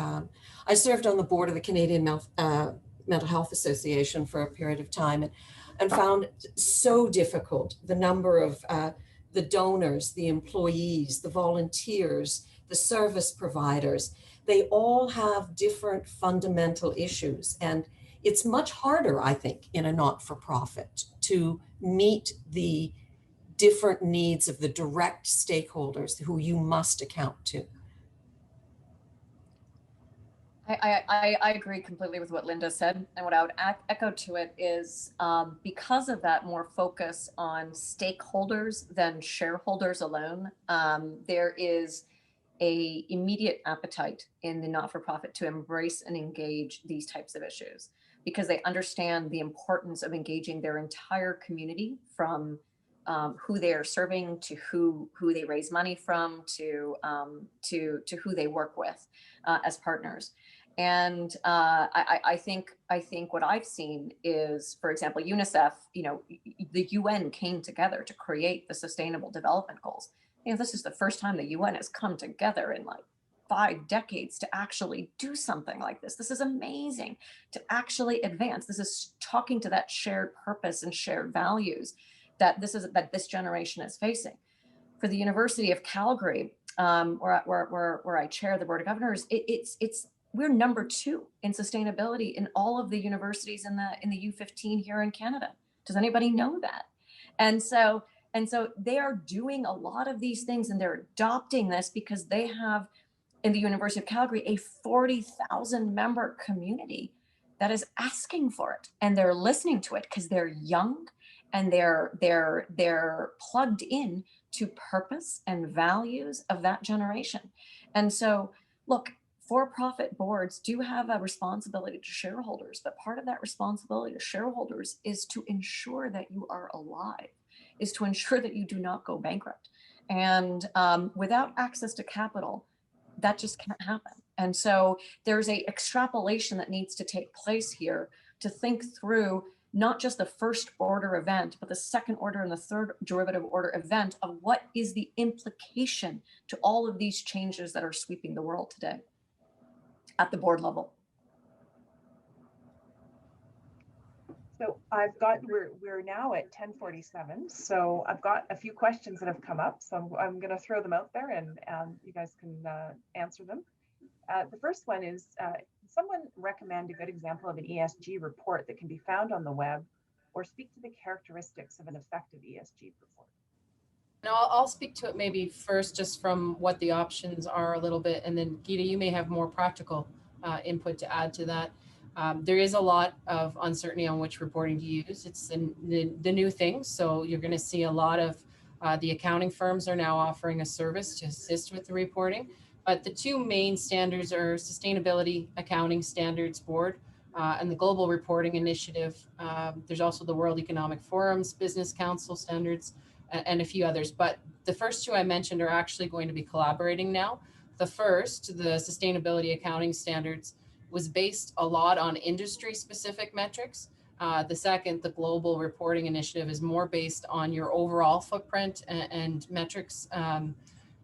I served on the board of the Canadian Mental Health Association for a period of time, and found so difficult the number of the donors, the employees, the volunteers, the service providers. They all have different fundamental issues. And it's much harder, I think, in a not-for-profit to meet the different needs of the direct stakeholders who you must account to. I agree completely with what Linda said. And what I would echo to it is because of that more focus on stakeholders than shareholders alone, there is a immediate appetite in the not-for-profit to embrace and engage these types of issues, because they understand the importance of engaging their entire community, from who they are serving to who they raise money from to who they work with as partners. And I think what I've seen is, for example, UNICEF, the UN came together to create the Sustainable Development Goals. This is the first time the UN has come together in like 5 decades to actually do something like this. This is amazing to actually advance. This is talking to that shared purpose and shared values that this generation is facing. For the University of Calgary, where I chair the Board of Governors, we're number 2 in sustainability in all of the universities in the U15 here in Canada. Does anybody know that? And so they are doing a lot of these things, and they're adopting this because they have in the University of Calgary, a 40,000 member community that is asking for it, and they're listening to it because they're young and they're plugged in to purpose and values of that generation. And so, look, for-profit boards do have a responsibility to shareholders, but part of that responsibility to shareholders is to ensure that you are alive, is to ensure that you do not go bankrupt. And without access to capital, that just can't happen. And so there's a extrapolation that needs to take place here to think through not just the first order event, but the second order and the third derivative order event of what is the implication to all of these changes that are sweeping the world today at the board level. So we're now at 10:47. So I've got a few questions that have come up. So I'm going to throw them out there and you guys can answer them. The first one is, someone recommend a good example of an ESG report that can be found on the web, or speak to the characteristics of an effective ESG report? And I'll speak to it maybe first, just from what the options are a little bit. And then Geeta, you may have more practical input to add to that. There is a lot of uncertainty on which reporting to use. It's the new thing. So you're going to see a lot of the accounting firms are now offering a service to assist with the reporting. But the two main standards are Sustainability Accounting Standards Board and the Global Reporting Initiative. There's also the World Economic Forum's Business Council standards and a few others. But the first two I mentioned are actually going to be collaborating now. The first, the Sustainability Accounting Standards, was based a lot on industry-specific metrics. The second, the Global Reporting Initiative, is more based on your overall footprint and metrics.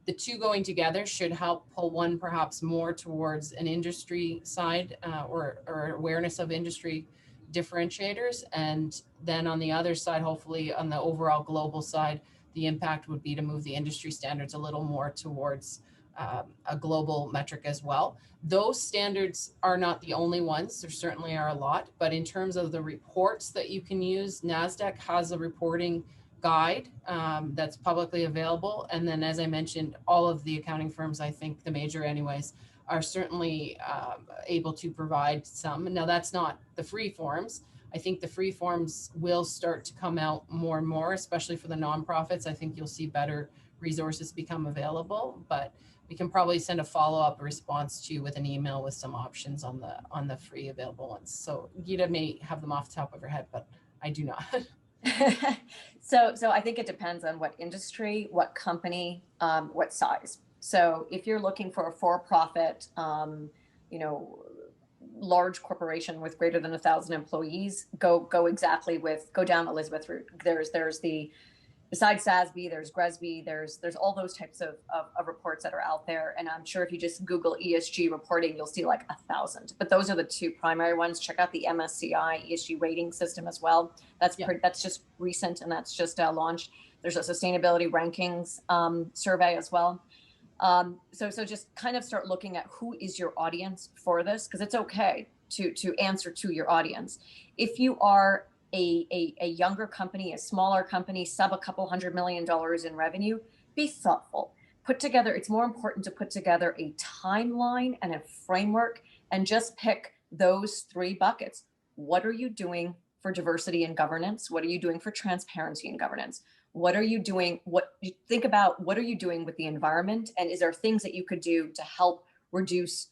The two going together should help pull one perhaps more towards an industry side or awareness of industry differentiators. And then on the other side, hopefully on the overall global side, the impact would be to move the industry standards a little more towards a global metric as well. Those standards are not the only ones. There certainly are a lot, but in terms of the reports that you can use, NASDAQ has a reporting guide that's publicly available. And then, as I mentioned, all of the accounting firms, I think the major anyways, are certainly able to provide some. Now, that's not the free forms. I think the free forms will start to come out more and more, especially for the nonprofits. I think you'll see better resources become available, but we can probably send a follow-up response to you with an email with some options on the free available ones. So Geeta may have them off the top of her head, but I do not. So I think it depends on what industry, what company, what size. So if you're looking for a for-profit, large corporation with greater than 1,000 employees, go down Elizabeth route. Besides SASB, there's GRESB, there's all those types of reports that are out there. And I'm sure if you just Google ESG reporting, you'll see like 1,000. But those are the two primary ones. Check out the MSCI ESG rating system as well. That's just recent, and that's just launched. There's a sustainability rankings survey as well. So just kind of start looking at who is your audience for this, because it's okay to answer to your audience. If you are a younger company, a smaller company, sub a couple $100 million in revenue, be thoughtful. It's more important to put together a timeline and a framework and just pick those three buckets. What are you doing for diversity and governance? What are you doing for transparency and governance? What are you doing? What are you doing with the environment? And is there things that you could do to help reduce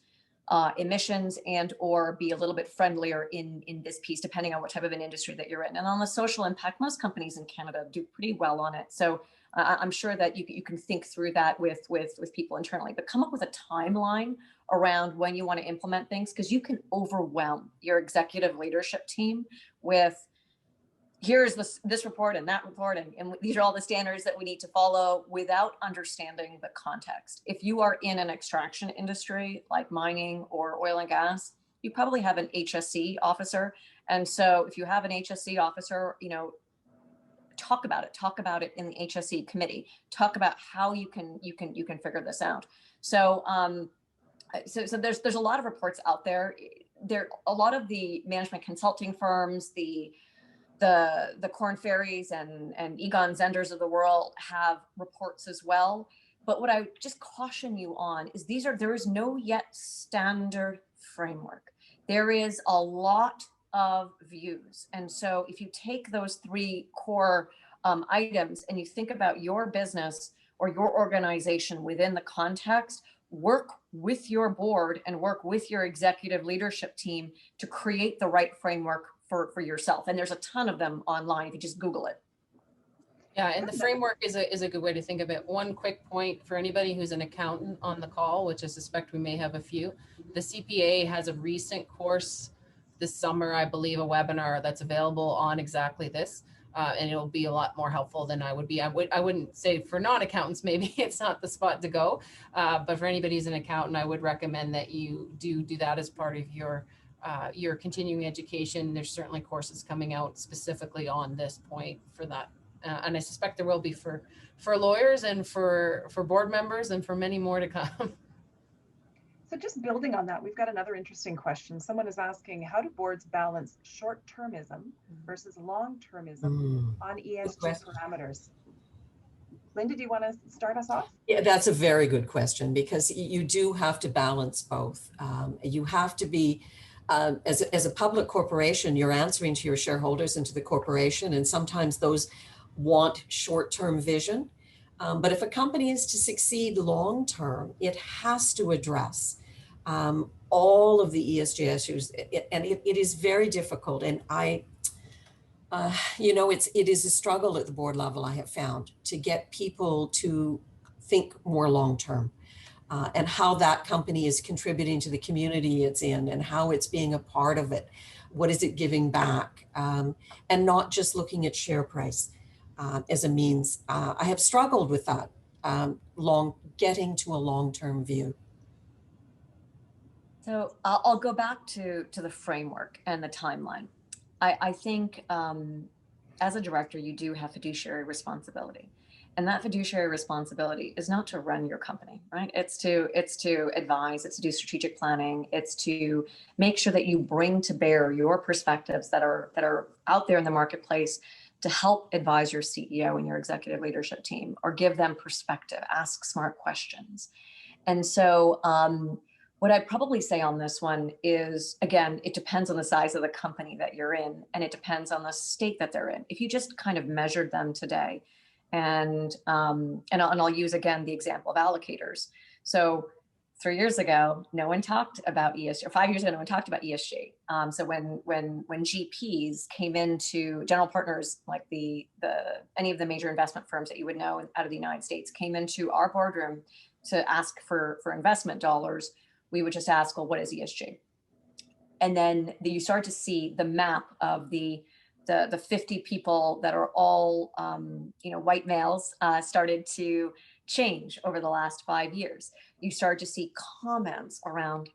emissions and or be a little bit friendlier in this piece, depending on what type of an industry that you're in? And on the social impact, most companies in Canada do pretty well on it. So I'm sure that you can think through that with people internally, but come up with a timeline around when you want to implement things, because you can overwhelm your executive leadership team with, here's this report and that report, and these are all the standards that we need to follow, without understanding the context. If you are in an extraction industry like mining or oil and gas, you probably have an HSE officer. And so if you have an HSE officer, talk about it in the HSE committee, talk about how you can figure this out. So there's a lot of reports out there. A lot of the management consulting firms, the Korn Ferries and Egon Zenders of the world have reports as well. But what I just caution you on is there is no yet standard framework. There is a lot of views. And so if you take those three core items and you think about your business or your organization within the context, work with your board and work with your executive leadership team to create the right framework for yourself. And there's a ton of them online if you just Google it. Yeah, and the framework is a good way to think of it. One quick point for anybody who's an accountant on the call, which I suspect we may have a few. The CPA has a recent course this summer, I believe, a webinar that's available on exactly this. And it'll be a lot more helpful than I would be. I wouldn't say for non-accountants, maybe it's not the spot to go. But for anybody who's an accountant, I would recommend that you do that as part of your continuing education. There's certainly courses coming out specifically on this point for that. And I suspect there will be for lawyers and for board members and for many more to come. So just building on that, we've got another interesting question. Someone is asking, how do boards balance short-termism versus long-termism on ESG parameters? Linda, do you want to start us off? Yeah, that's a very good question, because you do have to balance both. You have to be, as a public corporation, you're answering to your shareholders and to the corporation, and sometimes those want short-term vision. But if a company is to succeed long-term, it has to address all of the ESG issues, and it is very difficult. And it is a struggle at the board level, I have found, to get people to think more long-term and how that company is contributing to the community it's in and how it's being a part of it. What is it giving back? And not just looking at share price as a means. I have struggled with that, getting to a long-term view. So I'll go back to the framework and the timeline. I think as a director, you do have fiduciary responsibility. And that fiduciary responsibility is not to run your company, right? It's to advise, it's to do strategic planning, it's to make sure that you bring to bear your perspectives that are out there in the marketplace to help advise your CEO and your executive leadership team, or give them perspective, ask smart questions. And so what I'd probably say on this one is, again, it depends on the size of the company that you're in, and it depends on the state that they're in. If you just kind of measured them today, and I'll use again the example of allocators. So 3 years ago, no one talked about ESG, or 5 years ago, no one talked about ESG. So when GPs came into general partners, like any of the major investment firms that you would know out of the United States, came into our boardroom to ask for investment dollars, we would just ask, well, what is ESG? And then you start to see the map of the 50 people that are all white males started to change over the last 5 years. You start to see comments around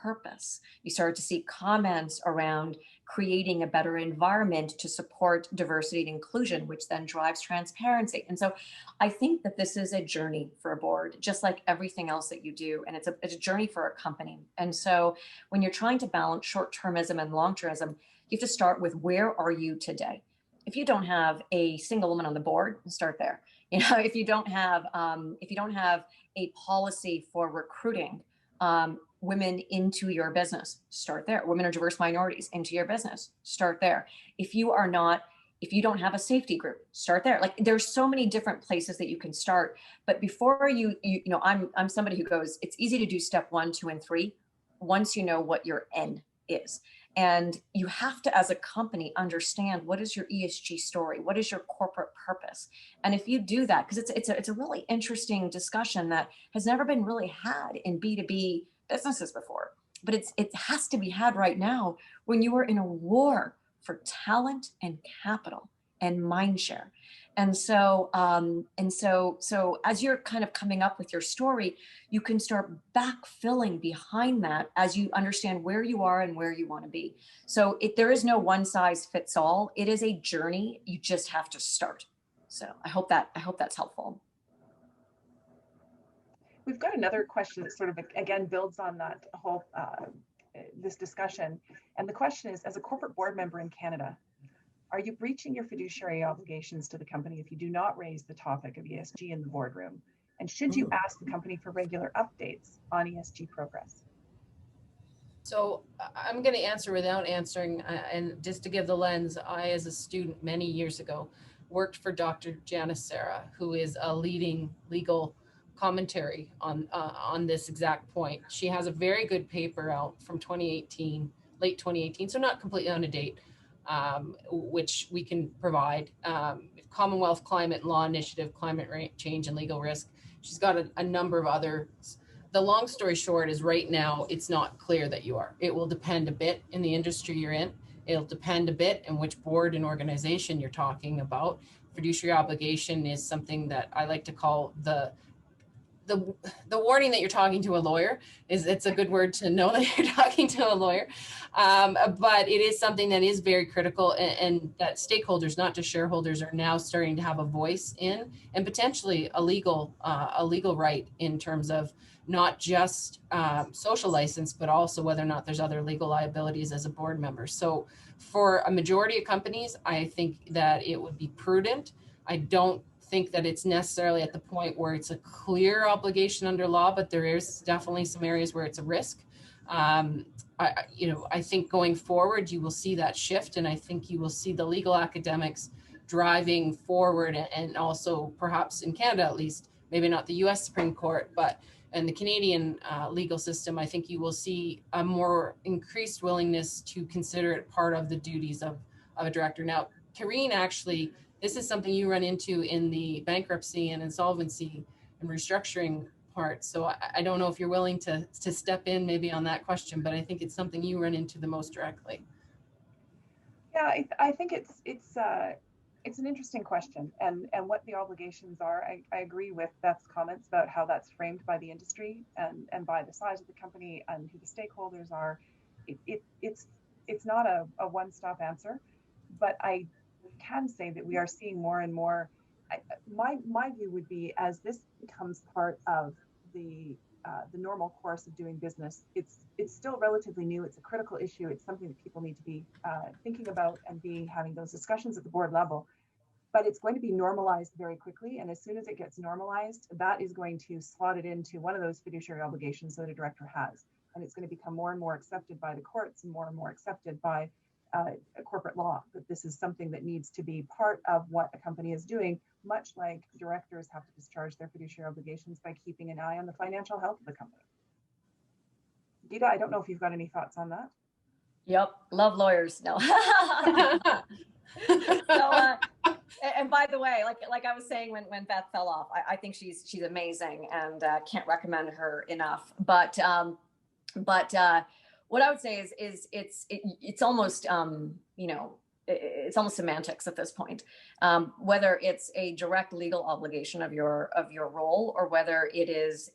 purpose. You start to see comments around creating a better environment to support diversity and inclusion, which then drives transparency. And so I think that this is a journey for a board, just like everything else that you do. And it's a journey for a company. And so when you're trying to balance short-termism and long-termism, you have to start with, where are you today? If you don't have a single woman on the board, start there. If you don't have a policy for recruiting women into your business, start there. Women or diverse minorities into your business, start there. If you don't have a safety group, start there. Like, there's so many different places that you can start. But before I'm somebody who goes, it's easy to do step 1, 2, and 3 once you know what your N is. And you have to, as a company, understand, what is your ESG story? What is your corporate purpose? And if you do that, because it's a really interesting discussion that has never been really had in B2B businesses before, but it has to be had right now when you are in a war for talent and capital and mind share. And so as you're kind of coming up with your story, you can start backfilling behind that as you understand where you are and where you want to be. So there is no one size fits all. It is a journey. You just have to start. So I hope that's helpful. We've got another question that sort of, again, builds on that whole, this discussion. And the question is, as a corporate board member in Canada, are you breaching your fiduciary obligations to the company if you do not raise the topic of ESG in the boardroom? And should you ask the company for regular updates on ESG progress? So I'm going to answer without answering. And just to give the lens, I, as a student many years ago, worked for Dr. Janice Sarah, who is a leading legal commentary on this exact point. She has a very good paper out from 2018, late 2018, so not completely on a date, which we can provide. Commonwealth Climate Law Initiative, Climate Change and Legal Risk. She's got a number of others. The long story short is right now, it's not clear that you are. It will depend a bit in the industry you're in. It'll depend a bit in which board and organization you're talking about. Fiduciary obligation is something that I like to call the warning that you're talking to a lawyer. It's a good word to know that you're talking to a lawyer. But it is something that is very critical, and that stakeholders, not just shareholders, are now starting to have a voice in, and potentially a legal right in terms of not just social license, but also whether or not there's other legal liabilities as a board member. So for a majority of companies, I think that it would be prudent. I don't think that it's necessarily at the point where it's a clear obligation under law, but there is definitely some areas where it's a risk. I think going forward, you will see that shift, and I think you will see the legal academics driving forward, and also perhaps in Canada, at least, maybe not the US Supreme Court, but in the Canadian legal system, I think you will see a more increased willingness to consider it part of the duties of a director. Now, Karine, actually, this is something you run into in the bankruptcy and insolvency and restructuring part. So I don't know if you're willing to step in maybe on that question, but I think it's something you run into the most directly. Yeah, I think it's an interesting question, and what the obligations are. I agree with Beth's comments about how that's framed by the industry and by the size of the company and who the stakeholders are. It's not a one-stop answer, but I can say that we are seeing more and more. My view would be, as this becomes part of the normal course of doing business, it's still relatively new. It's a critical issue. It's something that people need to be thinking about and be having those discussions at the board level. But it's going to be normalized very quickly. And as soon as it gets normalized, that is going to slot it into one of those fiduciary obligations that a director has. And it's going to become more and more accepted by the courts and more accepted by corporate law, that this is something that needs to be part of what a company is doing, much like directors have to discharge their fiduciary obligations by keeping an eye on the financial health of the company. Gita, I don't know if you've got any thoughts on that. Yep, love lawyers. No. So, and by the way, like I was saying when Beth fell off, I think she's amazing, and can't recommend her enough. But what I would say is it's almost it's almost semantics at this point, whether it's a direct legal obligation of your role, or whether it is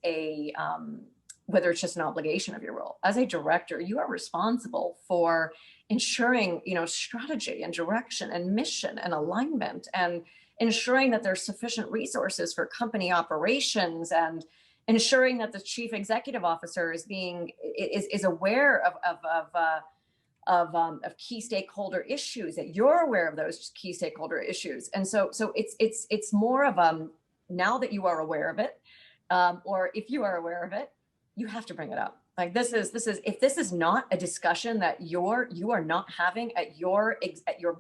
whether it's just an obligation of your role. As a director, you are responsible for ensuring, strategy and direction and mission and alignment, and ensuring that there's sufficient resources for company operations, and ensuring that the chief executive officer is aware of key stakeholder issues, that you're aware of those key stakeholder issues. And so it's more of now that you are aware of it, or if you are aware of it, you have to bring it up. Like this is if this is not a discussion that you are not having at your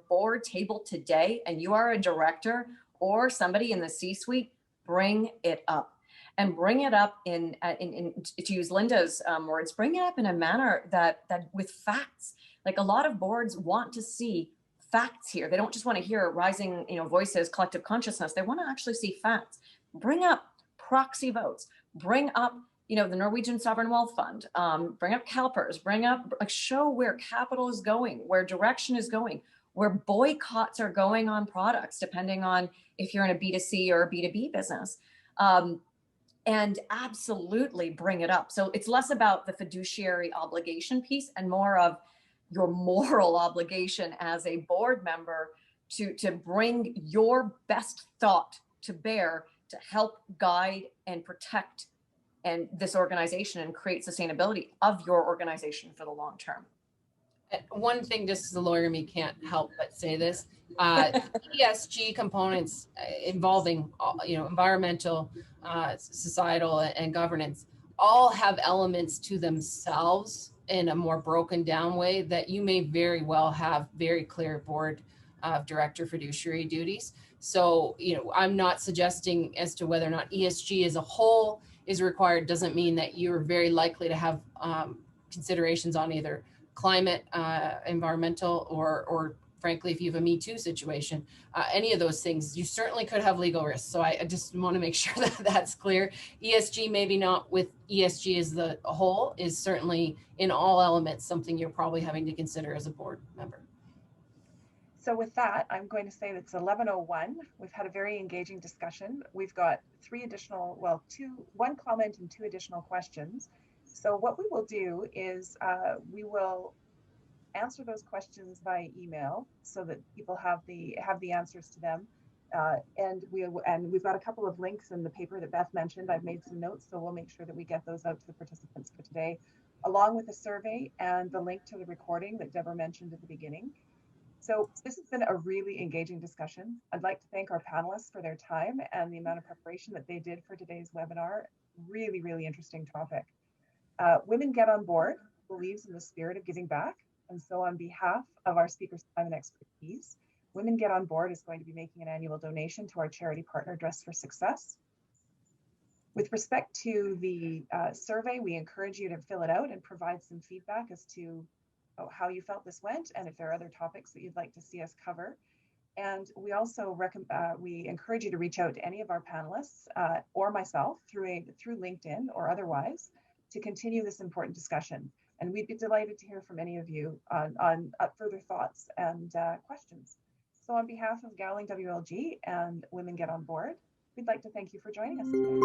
board table today, and you are a director or somebody in the C-suite, bring it up. And bring it up in to use Linda's words, bring it up in a manner that with facts. Like, a lot of boards want to see facts here. They don't just want to hear rising, voices, collective consciousness. They want to actually see facts. Bring up proxy votes. Bring up, the Norwegian Sovereign Wealth Fund. Bring up CalPERS. Bring up, show where capital is going, where direction is going, where boycotts are going on products, depending on if you're in a B2C or a B2B business. And absolutely bring it up. So it's less about the fiduciary obligation piece and more of your moral obligation as a board member to bring your best thought to bear to help guide and protect this organization and create sustainability of your organization for the long term. One thing, just as a lawyer, me can't help but say this. ESG components involving, environmental, societal, and governance all have elements to themselves in a more broken down way that you may very well have very clear board of director fiduciary duties. So, I'm not suggesting as to whether or not ESG as a whole is required doesn't mean that you're very likely to have considerations on either climate, environmental, or frankly, if you have a Me Too situation, any of those things, you certainly could have legal risks. So I just want to make sure that that's clear. ESG, maybe not with ESG as the whole, is certainly in all elements something you're probably having to consider as a board member. So with that, I'm going to say that it's 11:01. We've had a very engaging discussion. We've got one comment and 2 additional questions. So what we will do is we will answer those questions by email so that people have the answers to them. And we've got a couple of links in the paper that Beth mentioned. I've made some notes, so we'll make sure that we get those out to the participants for today, along with the survey and the link to the recording that Deborah mentioned at the beginning. So this has been a really engaging discussion. I'd like to thank our panelists for their time and the amount of preparation that they did for today's webinar. Really, really interesting topic. Women Get on Board believes in the spirit of giving back. And so on behalf of our speakers' time and expertise, Women Get on Board is going to be making an annual donation to our charity partner, Dress for Success. With respect to the survey, we encourage you to fill it out and provide some feedback as to how you felt this went, and if there are other topics that you'd like to see us cover. And we also we encourage you to reach out to any of our panelists or myself through LinkedIn or otherwise to continue this important discussion. And we'd be delighted to hear from any of you on further thoughts and questions. So on behalf of Gowling WLG and Women Get on Board, we'd like to thank you for joining us today.